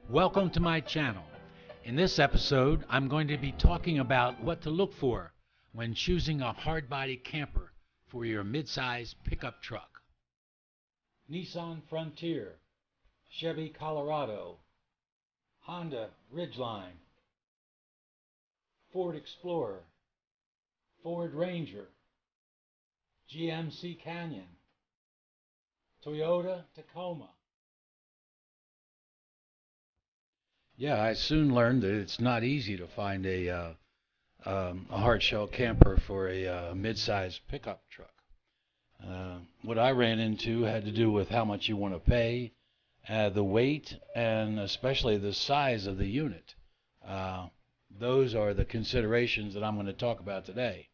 Welcome to my channel. In this episode, I'm going to be talking about what to look for when choosing a hard-body camper for your midsize pickup truck. Nissan Frontier, Chevy Colorado, Honda Ridgeline, Ford Explorer, Ford Ranger, GMC Canyon, Toyota Tacoma. Yeah, I soon learned that it's not easy to find a hard shell camper for a mid-size pickup truck. What I ran into had to do with how much you want to pay, the weight, and especially the size of the unit. Those are the considerations that I'm going to talk about today.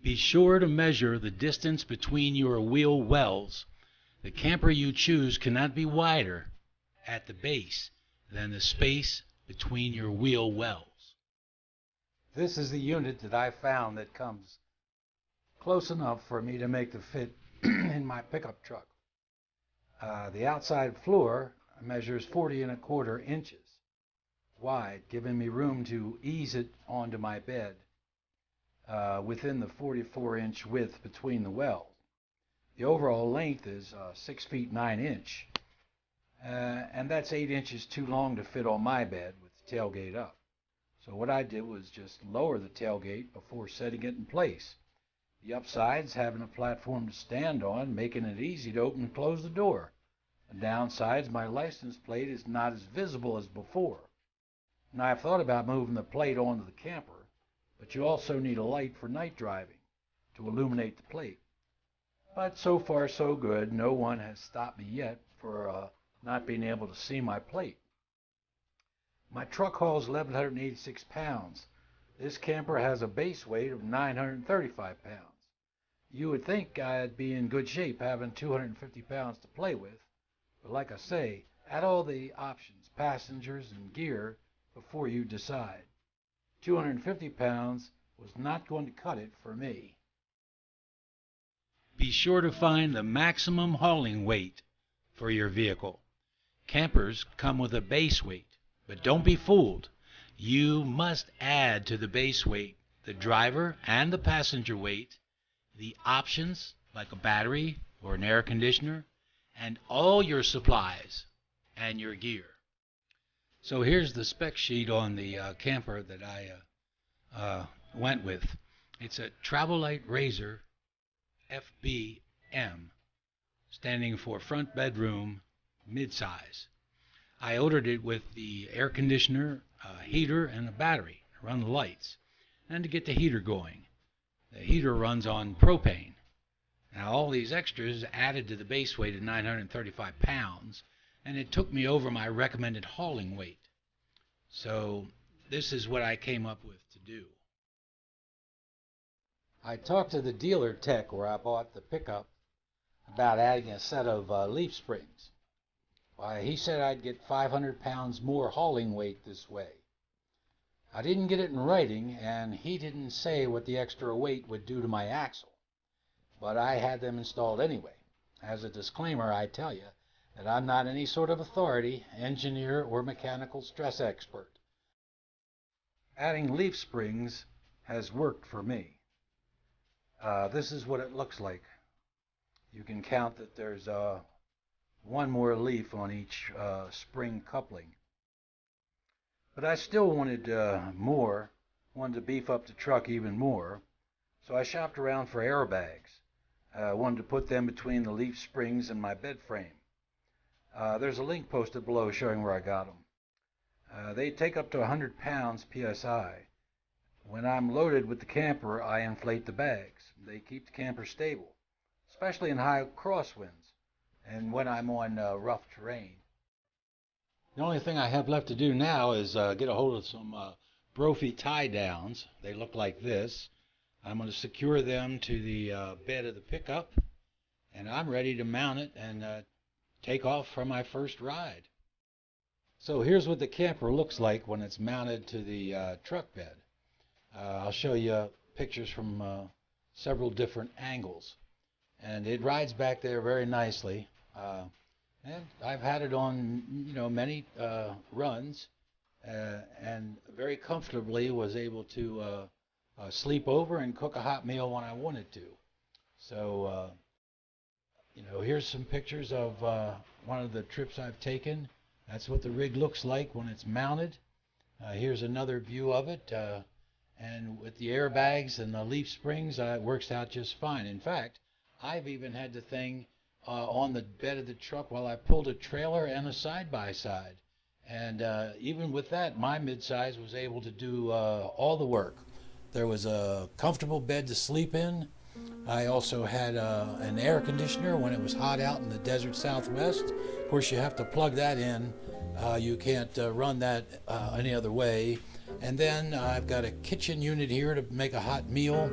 Be sure to measure the distance between your wheel wells. The camper you choose cannot be wider at the base than the space between your wheel wells. This is the unit that I found that comes close enough for me to make the fit in my pickup truck. The outside floor measures 40 1/4 inches wide, giving me room to ease it onto my bed within the 44-inch width between the wells. The overall length is 6 feet 9 inches. And that's 8 inches too long to fit on my bed with the tailgate up. So what I did was just lower the tailgate before setting it in place. The upside's having a platform to stand on, making it easy to open and close the door. The downside's my license plate is not as visible as before. Now I've thought about moving the plate onto the camper, but you also need a light for night driving to illuminate the plate. But so far so good. No one has stopped me yet for not being able to see my plate. My truck hauls 1,186 pounds. This camper has a base weight of 935 pounds. You would think I'd be in good shape having 250 pounds to play with, but like I say, add all the options, passengers and gear before you decide. 250 pounds was not going to cut it for me. Be sure to find the maximum hauling weight for your vehicle. Campers come with a base weight, but don't be fooled. You must add to the base weight the driver and the passenger weight, the options like a battery or an air conditioner, and all your supplies and your gear. So here's the spec sheet on the camper that I went with. It's a Travelite Razor FBM, standing for front bedroom midsize. I ordered it with the air conditioner, heater, and a battery to run the lights, and to get the heater going. The heater runs on propane. Now all these extras added to the base weight of 935 pounds, and it took me over my recommended hauling weight. So this is what I came up with to do. I talked to the dealer tech where I bought the pickup about adding a set of leaf springs. Why, he said I'd get 500 pounds more hauling weight this way. I didn't get it in writing, and he didn't say what the extra weight would do to my axle, but I had them installed anyway. As a disclaimer, I tell you that I'm not any sort of authority, engineer, or mechanical stress expert. Adding leaf springs has worked for me. This is what it looks like. You can count that there's one more leaf on each spring coupling. But I still wanted wanted to beef up the truck even more, so I shopped around for airbags. I wanted to put them between the leaf springs and my bed frame. There's a link posted below showing where I got them. They take up to 100 pounds PSI. When I'm loaded with the camper, I inflate the bags. They keep the camper stable, especially in high crosswinds and when I'm on rough terrain. The only thing I have left to do now is get a hold of some Brophy tie downs. They look like this. I'm going to secure them to the bed of the pickup, and I'm ready to mount it and take off for my first ride. So here's what the camper looks like when it's mounted to the truck bed. I'll show you pictures from several different angles, and it rides back there very nicely. And I've had it on, many runs, and very comfortably was able to sleep over and cook a hot meal when I wanted to. So, here's some pictures of one of the trips I've taken. That's what the rig looks like when it's mounted. Here's another view of it. And with the airbags and the leaf springs, it works out just fine. In fact, I've even had the thing on the bed of the truck while I pulled a trailer and a side-by-side. And even with that, my midsize was able to do all the work. There was a comfortable bed to sleep in. I also had an air conditioner when it was hot out in the desert Southwest. Of course, you have to plug that in. You can't run that any other way. And then I've got a kitchen unit here to make a hot meal.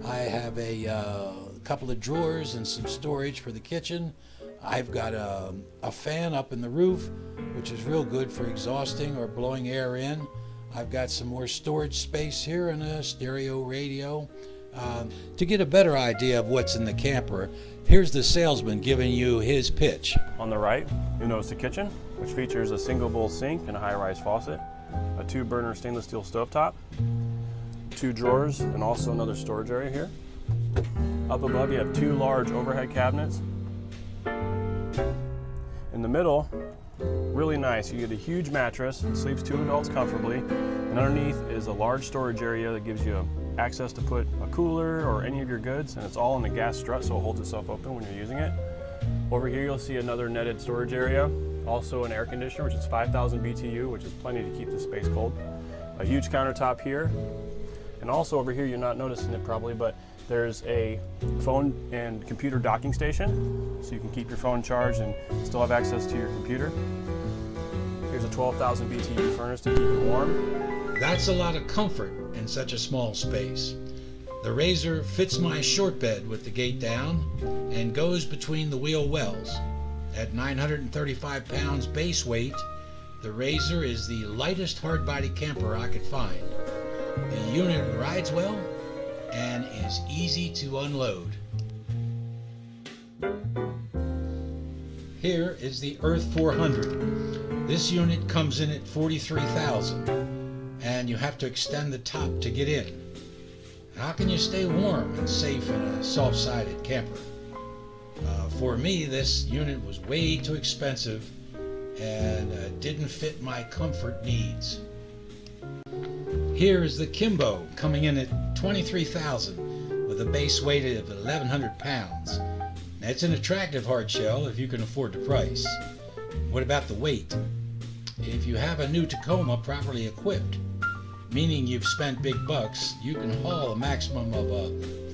I have a couple of drawers and some storage for the kitchen. I've got a fan up in the roof, which is real good for exhausting or blowing air in. I've got some more storage space here and a stereo radio. To get a better idea of what's in the camper, here's the salesman giving you his pitch. On the right, you'll notice the kitchen, which features a single bowl sink and a high-rise faucet, a 2-burner stainless steel stovetop, 2 drawers, and also another storage area here. Up above, you have 2 large overhead cabinets. In the middle, really nice, you get a huge mattress, it sleeps 2 adults comfortably, and underneath is a large storage area that gives you access to put a cooler or any of your goods, and it's all in the gas strut, so it holds itself open when you're using it. Over here you'll see another netted storage area, also an air conditioner, which is 5,000 BTU, which is plenty to keep the space cold. A huge countertop here, and also over here, you're not noticing it probably, but there's a phone and computer docking station, so you can keep your phone charged and still have access to your computer. Here's a 12,000 BTU furnace to keep it warm. That's a lot of comfort in such a small space. The Razor fits my short bed with the gate down and goes between the wheel wells. At 935 pounds base weight, the Razor is the lightest hard-body camper I could find. The unit rides well and is easy to unload. Here is the Earth 400. This unit comes in at $43,000, and you have to extend the top to get in. How can you stay warm and safe in a soft-sided camper? For me, this unit was way too expensive and didn't fit my comfort needs. Here is the Kimbo, coming in at $23,000 with a base weight of 1,100 pounds. It's an attractive hard shell if you can afford the price. What about the weight? If you have a new Tacoma properly equipped, meaning you've spent big bucks, you can haul a maximum of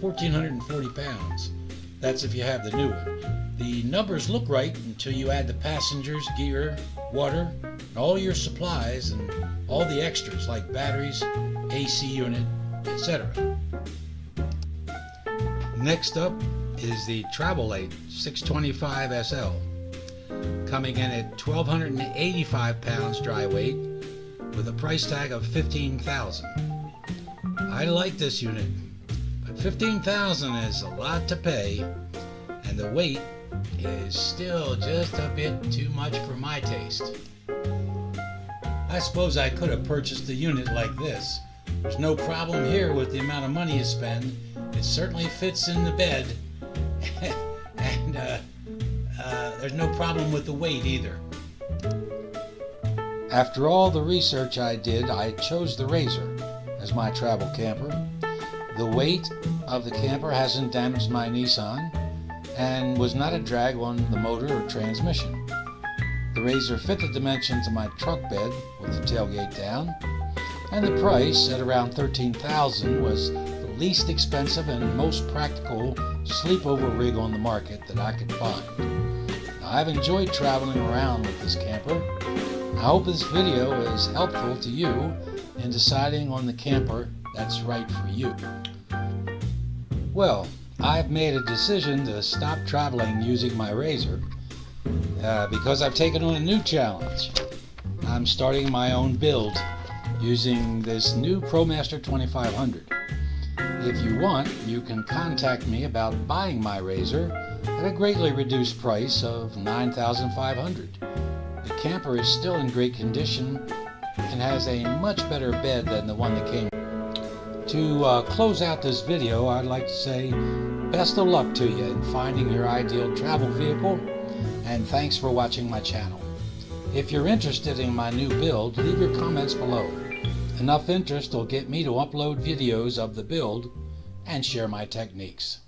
1,440 pounds. That's if you have the new one. The numbers look right until you add the passengers, gear, water, and all your supplies and all the extras like batteries, AC unit, etc. Next up is the Travelite 625 SL, coming in at 1,285 pounds dry weight with a price tag of $15,000. I like this unit, but $15,000 is a lot to pay, and the weight is still just a bit too much for my taste. I suppose I could have purchased a unit like this. There's no problem here with the amount of money you spend. It certainly fits in the bed, and there's no problem with the weight either. After all the research I did, I chose the Razor as my travel camper. The weight of the camper hasn't damaged my Nissan and was not a drag on the motor or transmission. The Razor fit the dimensions of my truck bed with the tailgate down, and the price at around $13,000 was the least expensive and most practical sleepover rig on the market that I could find. Now, I've enjoyed traveling around with this camper. I hope this video is helpful to you in deciding on the camper that's right for you. Well, I've made a decision to stop traveling using my Razor because I've taken on a new challenge. I'm starting my own build using this new ProMaster 2500. If you want, you can contact me about buying my razor at a greatly reduced price of $9,500. The camper is still in great condition and has a much better bed than the one that came. To close out this video, I'd like to say best of luck to you in finding your ideal travel vehicle, and thanks for watching my channel. If you're interested in my new build, leave your comments below. Enough interest will get me to upload videos of the build and share my techniques.